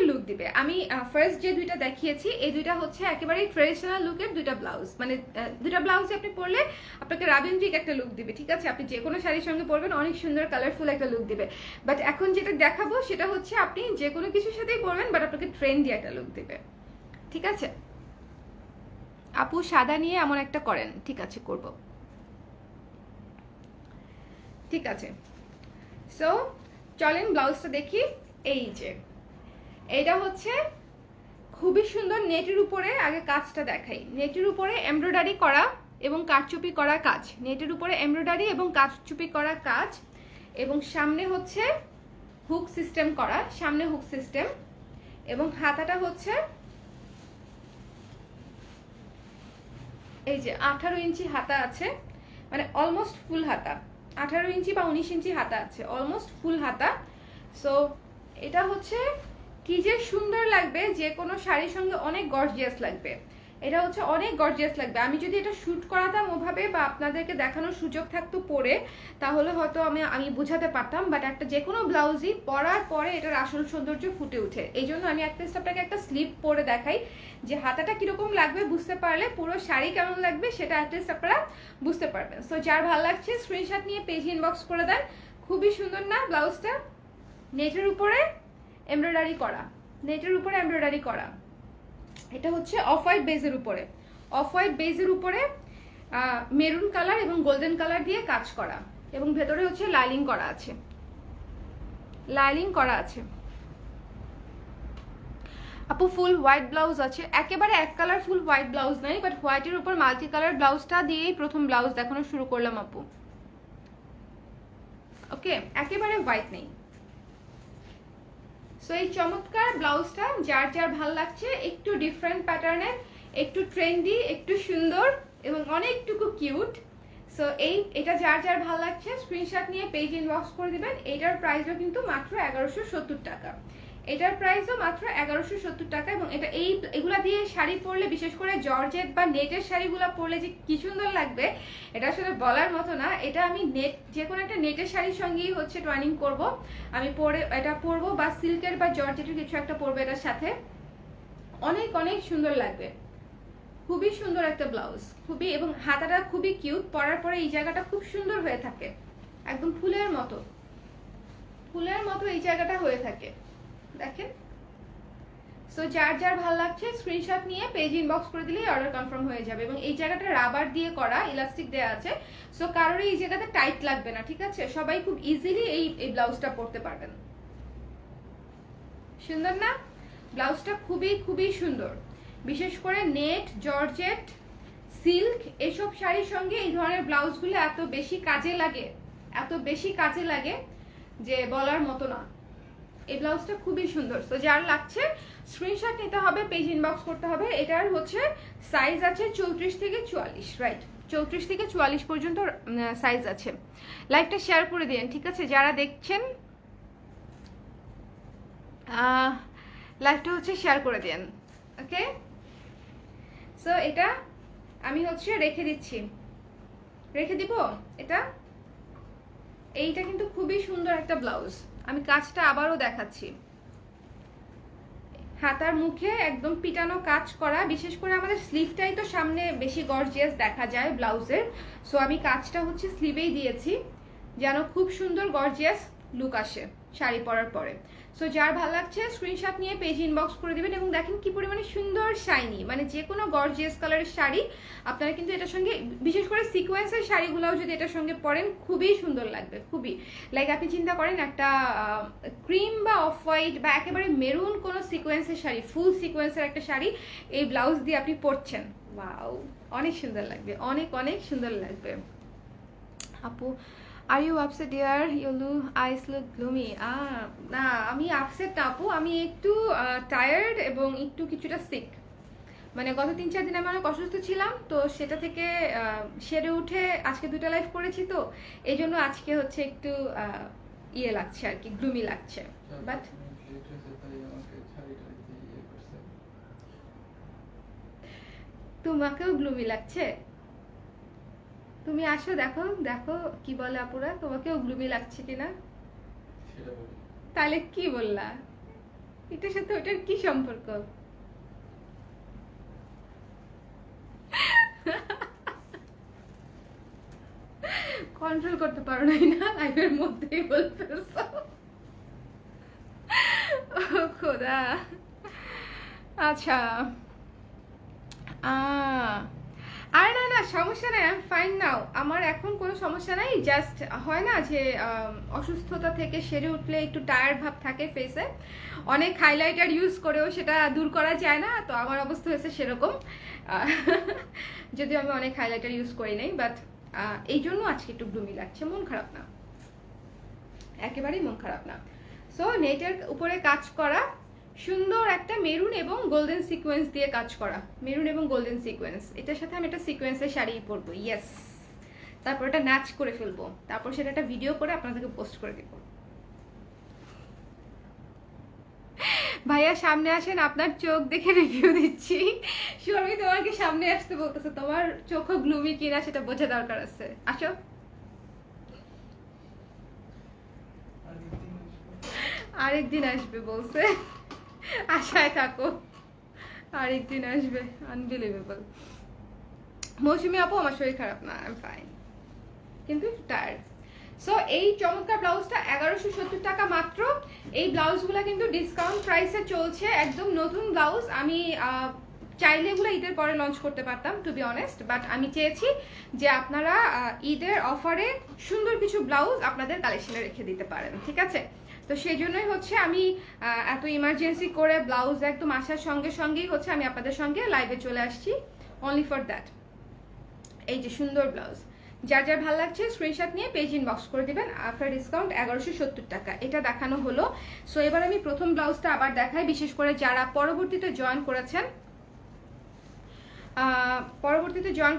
লুক দিবে। আমি ফার্স্ট যে দুইটা দেখিয়েছি, এই দুইটা হচ্ছে একেবারেই ট্রেডিশনাল লুকের দুইটা ব্লাউজ, মানে দুইটা ব্লাউজে আপনি পরলে আপনাকে রাবিন্দ্রিক একটা লুক দিবে, ঠিক আছে? আপনি যে কোনো শাড়ির সঙ্গে পরবেন, অনেক সুন্দর কালারফুল একটা লুক দিবে। বাট এখন যেটা দেখাবো সেটা হচ্ছে আপনি যে কোনো কিছুর সাথেই পরবেন, বাট আপনাকে ট্রেন্ডি একটা লুক দিবে, ঠিক আছে? আপু সাদা নিয়ে এমন একটা করেন, ঠিক আছে, করব, ঠিক আছে। সো চলেন ব্লাউজটা দেখি। এই যে এটা হচ্ছে খুবই সুন্দর নেটের উপরে, আগে কাজটা দেখাই। নেটের উপরে এমব্রয়ডারি করা এবং কারচুপি করা কাজ, নেটের উপরে এমব্রয়ডারি এবং কারচুপি করা কাজ, এবং সামনে হচ্ছে হুক সিস্টেম করা, সামনে হুক সিস্টেম, এবং হাতাটা হচ্ছে এই যে 18 ইঞ্চি হাতা আছে, মানে অলমোস্ট ফুল হাতা, 18 ইঞ্চি বা 19 ইঞ্চি হাতা আছে, অলমোস্ট ফুল হাতা। সো এটা হচ্ছে কি যে সুন্দর লাগবে, যে কোনো শাড়ির সঙ্গে অনেক গর্জিয়াস লাগবে। এটা হচ্ছে অনেক গর্জিয়াস লাগবে। আমি যদি এটা শ্যুট করাতাম ওভাবে, বা আপনাদেরকে দেখানোর সুযোগ থাকতো পরে, তাহলে হয়তো আমি বোঝাতে পারতাম, বাট একটা যে কোনো ব্লাউজই পরার পরে এটার আসল সৌন্দর্য ফুটে ওঠে। এই জন্য আমি আপনাকে একটা স্লিপ পরে দেখাই, যে হাতাটা কিরকম লাগবে, বুঝতে পারলে পুরো শাড়ি কেমন লাগবে সেটা অ্যাটলিস্ট আপনারা বুঝতে পারবেন। সো যার ভালো লাগছে স্ক্রিনশট নিয়ে পেজ ইনবক্স করে দেন। খুবই সুন্দর না ব্লাউজটা? নেটের উপরে এমব্রয়ডারি করা, নেটের উপরে এমব্রয়ডারি করা। এটা হচ্ছে অফ হোয়াইট বেজের উপরে মেরুন কালার এবং গোল্ডেন কালার দিয়ে কাজ করা, এবং ভেতরে হচ্ছে লাইলিং করা আছে। আপু ফুল হোয়াইট ব্লাউজ আছে, একেবারে এক কালার ফুল হোয়াইট ব্লাউজ নাই, বাট হোয়াইটের উপর মাল্টি কালার ব্লাউজটা দিয়েই প্রথম ব্লাউজ দেখানো শুরু করলাম আপু, ওকে? একেবারে হোয়াইট নেই। সো এই চমৎকার ব্লাউজটা যার যার ভালো লাগছে, একটু ডিফারেন্ট প্যাটার্নের, একটু ট্রেন্ডি, একটু সুন্দর এবং অনেকটুকু কিউট। সো এটা যার যার ভালো লাগছে স্ক্রিনশট নিয়ে পেজ ইনবক্স করে দিবেন। এটার প্রাইসও কিন্তু মাত্র 1170 টাকা, এটার প্রাইসও মাত্র 1170 টাকা। এবং এগুলা দিয়ে শাড়ি পরলে, বিশেষ করে জর্জেট বা নেটের শাড়িগুলো পরলে যে কি সুন্দর লাগবে, এটা আসলে বলার মতো না। এটা আমি যে কোনো একটা নেটের শাড়ির সঙ্গেই হচ্ছে ট্রেনিং করব, আমি এটা পরবো, বা সিল্কের বা জর্জেটের কিছু একটা পরবো এটার সাথে, অনেক অনেক সুন্দর লাগবে। খুবই সুন্দর একটা ব্লাউজ, খুবই, এবং হাতাটা খুবই কিউট, পরার পরে এই জায়গাটা খুব সুন্দর হয়ে থাকে, একদম ফুলের মতো এই জায়গাটা হয়ে থাকে, দেখেন। সো যার যার ভালো লাগছে স্ক্রিনশট নিয়ে পেজ ইনবক্স করে দিলেই অর্ডার কনফার্ম হয়ে যাবে। এবং এই জায়গাটা রাবার দিয়ে করা, ইলাস্টিক দেওয়া আছে, সো কারোর এই জায়গাতে টাইট লাগবে না, ঠিক আছে? সবাই খুব ইজিলি এই ব্লাউজটা পরতে পারবেন। সুন্দর না ব্লাউজটা? খুবই সুন্দর। বিশেষ করে নেট, জর্জেট, সিল্ক এসব শাড়ির সঙ্গে এই ধরনের ব্লাউজগুলো এত বেশি কাজে লাগে যে বলার মতো না। এই ব্লাউজটা খুবই সুন্দর। তো যার লাগছে স্ক্রিনশট নিতে হবে, পেজ ইনবক্স করতে হবে। এটার হচ্ছে সাইজ আছে 34 থেকে 44, রাইট? 34 থেকে 44 পর্যন্ত সাইজ আছে। লাইভটা শেয়ার করে দিন, ঠিক আছে? যারা দেখছেন লাইভটা হচ্ছে শেয়ার করে দিন, ওকে? সো এটা আমি হচ্ছে রেখে দিচ্ছি, রেখে দিব এটা। এইটা কিন্তু খুবই সুন্দর একটা ব্লাউজ। আমি কাজটা আবারও দেখাচ্ছি। হাতার মুখে একদম পিটানো কাজ করা, বিশেষ করে আমাদের স্লিভটাই তো সামনে বেশি গর্জিয়াস দেখা যায় ব্লাউজের। সো আমি কাজটা হচ্ছে স্লিভেই দিয়েছি, যেন খুব সুন্দর গর্জিয়াস লুক আসে শাড়ি পরার পরে। সো যার ভালো লাগছে স্ক্রিনশট নিয়ে পেজ ইনবক্স করে দিবেন। এবং দেখেন কি পরিমাণে সুন্দর শাইনি, মানে যে কোনো গর্জিয়াস কালারের শাড়ি আপনারা কিন্তু এটার সঙ্গে, বিশেষ করে সিকোয়েন্সের শাড়িগুলোও যদি এটার সঙ্গে পরেন খুবই সুন্দর লাগবে, খুবই। লাইক আপনি চিন্তা করেন একটা ক্রিম বা অফ হোয়াইট বা একেবারে মেরুন কোনো সিকোয়েন্সের শাড়ি, ফুল সিকোয়েন্সের একটা শাড়ি এই ব্লাউজ দিয়ে আপনি পরছেন, ওয়াও, অনেক সুন্দর লাগবে, অনেক অনেক সুন্দর লাগবে। আপু, are you upset dear? You eyes look gloomy. না, আমি আপসেট না আপু, আমি একটু টায়ার্ড এবং একটু কিছুটা সিক। মানে গত 3-4 দিন আমি অনেক অসুস্থ ছিলাম, তো সেটা থেকে সেরে উঠে আজকে 2টা লাইভ করেছি, তো এই জন্য আজকে হচ্ছে একটু ইয়ে লাগছে আর কি, গ্লুমি লাগছে। বাট তোমাকেও গ্লুমি লাগছে? তুমি আসো, দেখো দেখো কি বলে আপুরা, তোমাকেও গ্লুমি লাগছে কিনা। তাহলে কি বললা? এটার সাথে ওটার কি সম্পর্ক? কন্ট্রোল করতে পারো নাই না, লাইভের মধ্যেই বলতেছো। খোদা। আচ্ছা, আরে না না, সমস্যা নাই, আই এম ফাইন নাও। আমার এখন কোনো সমস্যা নাই, জাস্ট হয় না যে অসুস্থতা থেকে সেরে উঠলে একটু টায়ার্ড ভাব থাকে ফেসে, অনেক হাইলাইটার ইউজ করেও সেটা দূর করা যায় না, তো আমার অবস্থা হয়েছে সেরকম। যদিও আমি অনেক হাইলাইটার ইউজ করি নাই, বাট এই জন্য আজকে একটু গ্লুমি লাগছে। মন খারাপ না, একেবারেই মন খারাপ না। সো নেটের উপরে কাজ করা, সুন্দর একটা মেরুন এবং গোল্ডেন সিকোয়েন্স দিয়ে কাজ করা, মেরুন এবং গোল্ডেন সিকোয়েন্স। এটার সাথে আমি একটা সিকোয়েন্সের শাড়ি পরবো, ইয়েস। তারপর এটা নাচ করে ফেলবো, তারপর সেটা একটা ভিডিও করে আপনাদেরকে পোস্ট করে দেবো। ভাইয়া সামনে আসেন, আপনার চোখ দেখে রিভিউ দিচ্ছি। সুরভি তোমাকে সামনে আসতে বলতেছে, তোমার চোখও গ্লুমি কিনা সেটা বোঝা দরকার আছে, আসো। আরেকদিন আসবে বলছে, আশায় থাকো, আরেকদিন আসবে, আনবিলিভেবল। মৌসুমি আপু, আমার শরীর খারাপ না, আই এম ফাইন, কিন্তু একটু টায়ার্ড। সো এই চমৎকার ব্লাউজটা 1170 টাকা মাত্র। এই ব্লাউজগুলো কিন্তু ডিসকাউন্ট প্রাইসে চলছে, একদম নতুন ব্লাউজ। আমি চাইলে এগুলো ঈদের পরে লঞ্চ করতে পারতাম, টু বি অনেস্ট, বাট আমি চেয়েছি যে আপনারা ঈদের অফারে সুন্দর কিছু ব্লাউজ আপনাদের কালেকশনে রেখে দিতে পারেন, ঠিক আছে? তো সেই জন্যই হচ্ছে আমি এত ইমার্জেন্সি করে ব্লাউজ একদম আসার সঙ্গে সঙ্গেই হচ্ছে আমি আপনাদের সঙ্গে লাইভে চলে আসছি, অনলি ফর দ্যাট। এই যে সুন্দর ব্লাউজ, যার যার ভালো লাগছে স্ক্রিনশট নিয়ে পেজ ইনবক্স করে দিবেন। আফটার ডিসকাউন্ট 1170 টাকা এটা দেখানো হলো। সো এবার আমি প্রথম ব্লাউজটা আবার দেখাই, বিশেষ করে যারা পরবর্তীতে জয়েন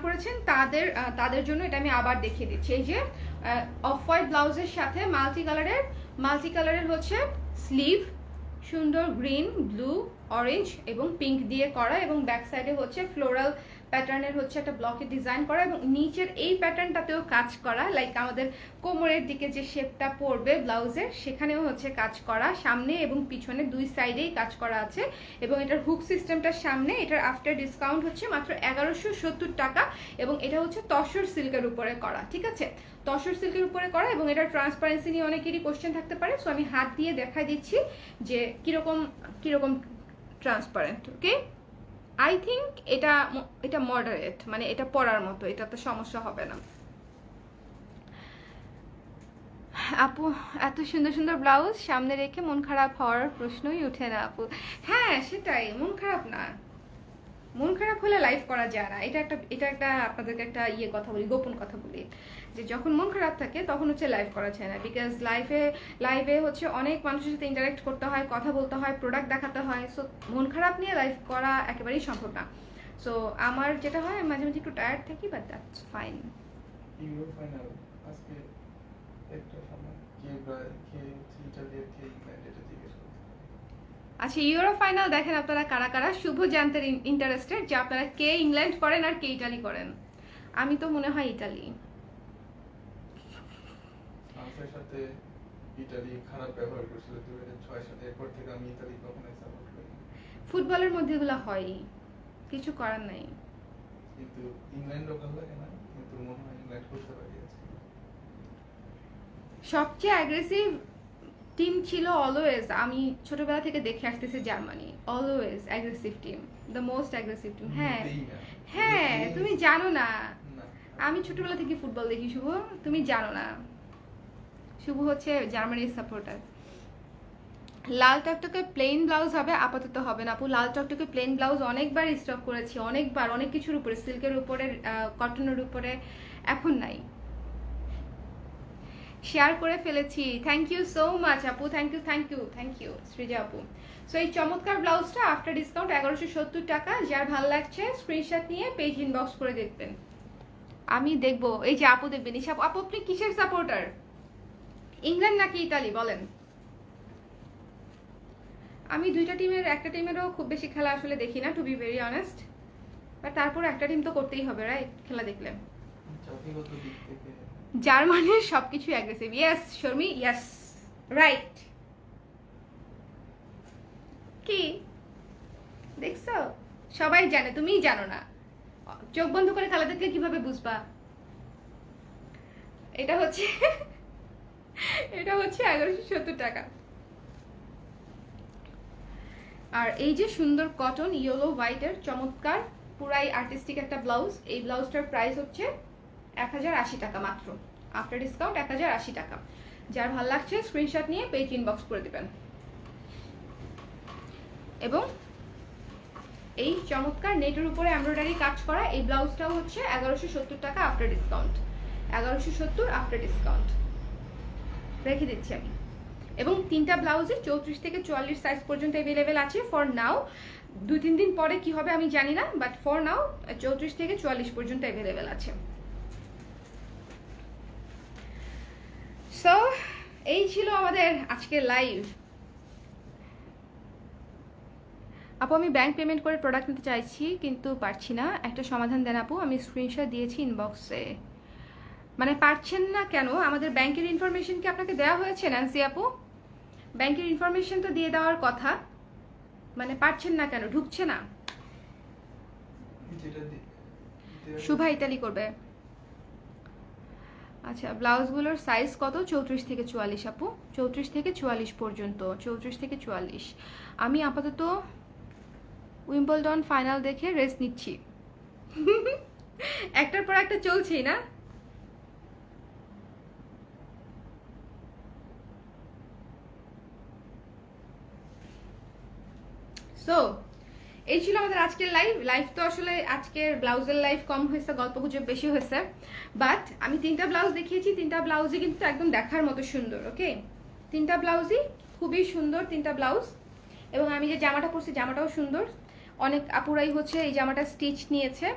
করেছেন তাদের জন্য এটা আমি আবার দেখিয়ে দিচ্ছি। এই যে অফ হোয়াইট ব্লাউজের সাথে মাল্টি কালারের হচ্ছে স্লিভ, সুন্দর গ্রিন, ব্লু, অরেঞ্জ এবং পিঙ্ক দিয়ে করা, এবং ব্যাক সাইডে হচ্ছে ফ্লোরাল প্যাটার্নের হচ্ছে একটা ব্লকের ডিজাইন করা, এবং নিচের এই প্যাটার্নটাতেও কাজ করা, লাইক আমাদের কোমরের দিকে যে শেপটা পড়বে ব্লাউজের সেখানেও হচ্ছে কাজ করা, সামনে এবং পিছনে দুই সাইডেই কাজ করা আছে। এবং এটার হুক সিস্টেমটার সামনে, এটার আফটার ডিসকাউন্ট হচ্ছে মাত্র 1170 টাকা, এবং এটা হচ্ছে তসর সিল্কের উপরে করা, ঠিক আছে? তসর সিল্কের উপরে করা, এবং এটার ট্রান্সপারেন্সি নিয়ে অনেকেরই কোশ্চেন থাকতে পারে, সো আমি হাত দিয়ে দেখাই দিচ্ছি যে কিরকম ট্রান্সপারেন্ট। ওকে, আই থিঙ্ক এটা মডারেট, মানে এটা পরার মতো, এটা তো সমস্যা হবে না। আপু, এত সুন্দর সুন্দর ব্লাউজ সামনে রেখে মন খারাপ হওয়ার প্রশ্নই উঠে না আপু। হ্যাঁ সেটাই, মন খারাপ না, মন খারাপ হলে লাইভ করা যায় না, এটা একটা আপনাদেরকে একটা কথা বলি, গোপন কথা বলি, যে যখন মন খারাপ থাকে তখন হচ্ছে লাইভ করা যায় না, বিকজ লাইভে হচ্ছে অনেক মানুষের সাথে ইন্টারাক্ট করতে হয়, কথা বলতে হয়, প্রোডাক্ট দেখাতে হয়। সো মন খারাপ নিয়ে লাইভ করা একেবারেই সম্ভব না। সো আমার যেটা হয়, মাঝে মাঝে একটু টায়ার্ড থাকি, but that's fine. Euro final আজকে একটা সময় কে ইটালির কে ইংল্যান্ড এটা জিজ্ঞেস করতে হবে। আচ্ছা, ইউরো ফাইনাল দেখেন আপনারা কারা কারা? শুভ জানতে ইন্টারেস্টেড যে আপনারা কে ইংল্যান্ড করেন আর কে ইটালি করেন। আমি তো মনে হয় ইটালি। ফ্রান্সের সাথে ইটালি খারাপ ব্যবহার করছিল 2006 সালে, এরপর থেকে আমি ইতালি কখনোই সাপোর্ট করি না। ফুটবলের মধ্যে এগুলো হয়, কিছু করার নাই। কিন্তু ইংল্যান্ডও ভালো লাগে না, কিন্তু মনে হয় ইংল্যান্ড করতে পারি আজকে। সবচেয়ে অ্যাগ্রেসিভ টিম ছিল অলওয়েজ, আমি ছোটবেলা থেকে দেখে আসতেছি Germany, always aggressive team, the most aggressive team. হ্যাঁ হ্যাঁ, তুমি জানো না, আমি ছোটবেলা থেকে ফুটবল দেখি শুভ, তুমি জানো না। শুভ হচ্ছে জার্মানির সাপোর্টার। লাল টকটকে প্লেন ব্লাউজ হবে, আপাতত হবে না আপু। লাল টকটকে প্লেন ব্লাউজ অনেকবার স্টক করেছি, অনেকবার, অনেক কিছুর উপরে, সিল্কের উপরে, কটনের উপরে, এখন নাই, শেয়ার করে ফেলেছি। থ্যাংক ইউ সো মাচ আপু, থ্যাংক ইউ সৃজা আপু। সো এই চমৎকার ব্লাউজটা আফটার ডিসকাউন্ট 1170 টাকা। যার ভালো লাগছে স্ক্রিনশট নিয়ে পেজ ইনবক্স করে দেখবেন, আমি দেখবো। এই যে আপু দেখবেন, ইশা আপু আপনি কিসের সাপোর্টার, ইংল্যান্ড নাকি ইতালি বলেন? আমি দুইটা টিমের, একটা টিমেরও খুব বেশি খেলা আসলে দেখি না, to be very honest, but তারপর একটা টিম তো করতেই হবে, রাইট? খেলা দেখলে জাতিগত দিক থেকে জার্মানির সবকিছু aggressive. Yes Sharmi, yes right. কি দেখছো, সবাই জানে, তুমিই জানো না। চোখ বন্ধ করে খেলা দেখলে কিভাবে বুঝবা? এটা হচ্ছে 1170 টাকা। আর এই যে সুন্দর কটন ইয়েলো হোয়াইটের চমৎকার পুরাই আর্টিস্টিক একটা ব্লাউজ, এই ব্লাউজটার প্রাইস হচ্ছে 1080 টাকা মাত্র, আফটার ডিসকাউন্ট 1080 টাকা। যার ভালো লাগছে স্ক্রিনশট নিয়ে পেজ ইনবক্স করে দিবেন। এবং এই চমৎকার নেটের উপরে এমব্রয়ডারি কাজ করা এই ব্লাউজটাও হচ্ছে 1170 টাকা আফটার ডিসকাউন্ট, 1170 আফটার ডিসকাউন্ট রেখে দিচ্ছি আমি। এবং তিনটা ব্লাউজে 34 থেকে 44 সাইজ পর্যন্ত অ্যাভেলেবেল আছে ফর নাও। 2-3 দিন পরে কি হবে আমি জানি না, বাট ফর নাও 34 থেকে 44 পর্যন্ত অ্যাভেলেবেল আছে। সো এই ছিল আমাদের আজকের লাইভ। আপু আমি ব্যাংক পেমেন্ট করে প্রোডাক্ট নিতে চাইছি কিন্তু পারছি না, একটা সমাধান দেন আপু। আমি স্ক্রিনশট দিয়েছি ইনবক্সে। মানে পারছেন না কেন? আমাদের ব্যাংকের ইনফরমেশন কি আপনাকে দেওয়া হয়েছে ন্যান্সি আপু? ব্যাংকের ইনফরমেশন তো দিয়ে দেওয়ার কথা, মানে পারছেন না কেন? ঢুকছে না? শুভা ইতালি করবে। আচ্ছা, ব্লাউজগুলোর সাইজ কত? 34 থেকে 44 আপু, 34 থেকে 44 পর্যন্ত, 34 থেকে 44। আমি আপাতত উইম্বলডন ফাইনাল দেখে রেস্ট নিচ্ছি। একটার পর একটা চলছেই না। সো এই ছিল আমাদের আজকের লাইভ তো আসলে আজকের ব্লাউজের লাইভ কম হয়েছে, গল্পগুজব বেশি হয়েছে, বাট আমি তিনটা ব্লাউজ দেখিয়েছি, তিনটা ব্লাউজই কিন্তু একদম দেখার মতো সুন্দর। ওকে, তিনটা ব্লাউজই খুবই সুন্দর, তিনটা ব্লাউজ। এবং আমি যে জামাটা পরছি জামাটাও সুন্দর। অনেক আপুরাই হচ্ছে এই জামাটা স্টিচ নিয়েছে,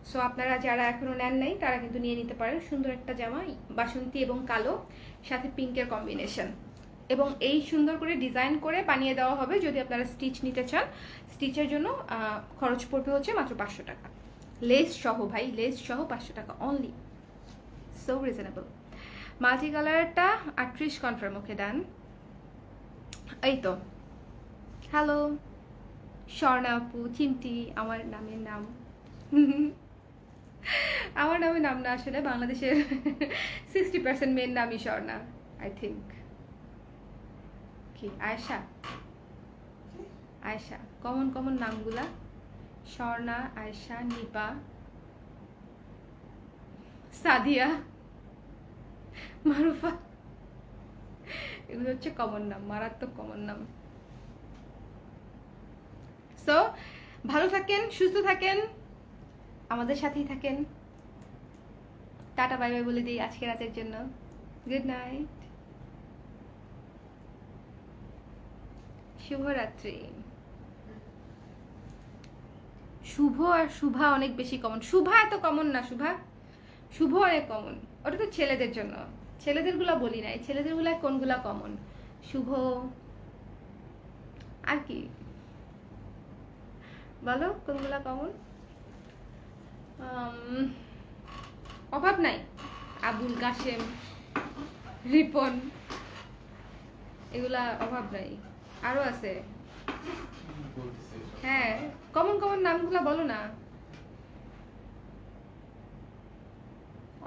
সো আপনারা যারা এখনো নেন নাই তারা কিন্তু নিয়ে নিতে পারেন। সুন্দর একটা জামা, বাসন্তী এবং কালো, সাথে পিঙ্কের কম্বিনেশন। এবং এই সুন্দর করে ডিজাইন করে বানিয়ে দেওয়া হবে। যদি আপনারা স্টিচ নিতে চান, স্টিচের জন্য খরচ পড়বে হচ্ছে মাত্র 500 টাকা, লেস সহ ভাই, লেস সহ 500 টাকা অনলি, সো রিজনেবল। মাল্টি কালারটা 38 কনফার্ম। ওকে ডান। এই তো, হ্যালো স্বর্ণা আপু, চিমটি আমার নামের নাম। আমার নামের নাম না, আসলে বাংলাদেশের 60% মেয়ের নামই স্বর্ণা, আই থিঙ্ক। কি আয়েশা? আয়েশা কমন নামগুলা, স্বর্ণা, আয়েশা, নিপা, সাদিয়া, মারুফা, এগুলো হচ্ছে কমন নাম, মারাত্মক কমন নাম। সো ভালো থাকেন, সুস্থ থাকেন, আমাদের সাথেই থাকেন। টাটা বাই বাই বলে দিই আজকে রাতের জন্য। গুড নাইট, শুভরাত্রি। শুভ আর শুভা অনেক বেশি কমন। শুভা এত কমন না, শুভ অনেক কমন। ওটা তো ছেলেদের জন্য, ছেলেদের গুলা বলি নাই। ছেলেদের গুলা কোনগুলা কমন? শুভ আর কি বলো, কোনগুলা কমন? অভাব নাই। আবুল কাশেম, রিপন, এগুলা অভাব নাই। আরো আছে। কি বলতেছে এসব? হ্যাঁ, কমন কমন নামগুলা বলো না।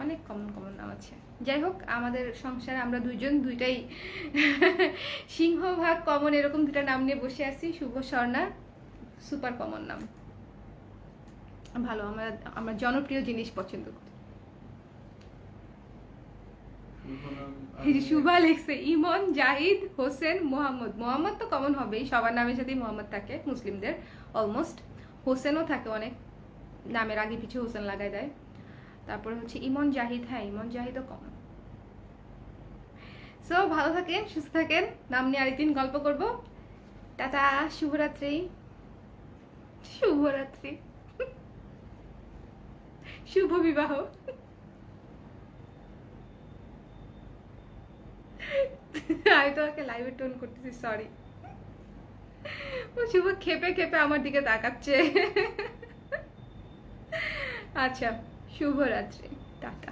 অনেক কমন কমন নাম আছে। যাই হোক, আমাদের সংসারে আমরা দুইজন দুইটাই সিংহভাগ কমন এরকম দুটা নাম নিয়ে বসে আছি। শুভ, স্বর্ণা সুপার কমন নাম। ভালো, আমরা জনপ্রিয় জিনিস পছন্দ করি। শুভ নাম শুভা লেখছে ইমন, জাহিদ, হোসেন, মোহাম্মদ। মোহাম্মদ তো কমন হবেই, সবার নামের সাথেই মোহাম্মদ থাকে মুসলিমদের অলমোস্ট। হোসেনও থাকে, অনেক নামের আগে পিছু হোসেন লাগাই দেয়। তারপরে হচ্ছে ইমন, জাহিদ। হ্যাঁ, ইমন জাহিদও কমন। সো ভালো থাকেন, সুস্থ থাকেন। নাম নিয়ে আরেকদিন গল্প করব। টাটা, শুভরাত্রি। শুভরাত্রি, শুভ বিবাহ। আমি তোমাকে লাইভে টোন করতেছি, সরি। ও শুভ খেপে খেপে আমার দিকে তাকাচ্ছে। আচ্ছা, শুভরাত্রি, টাটা।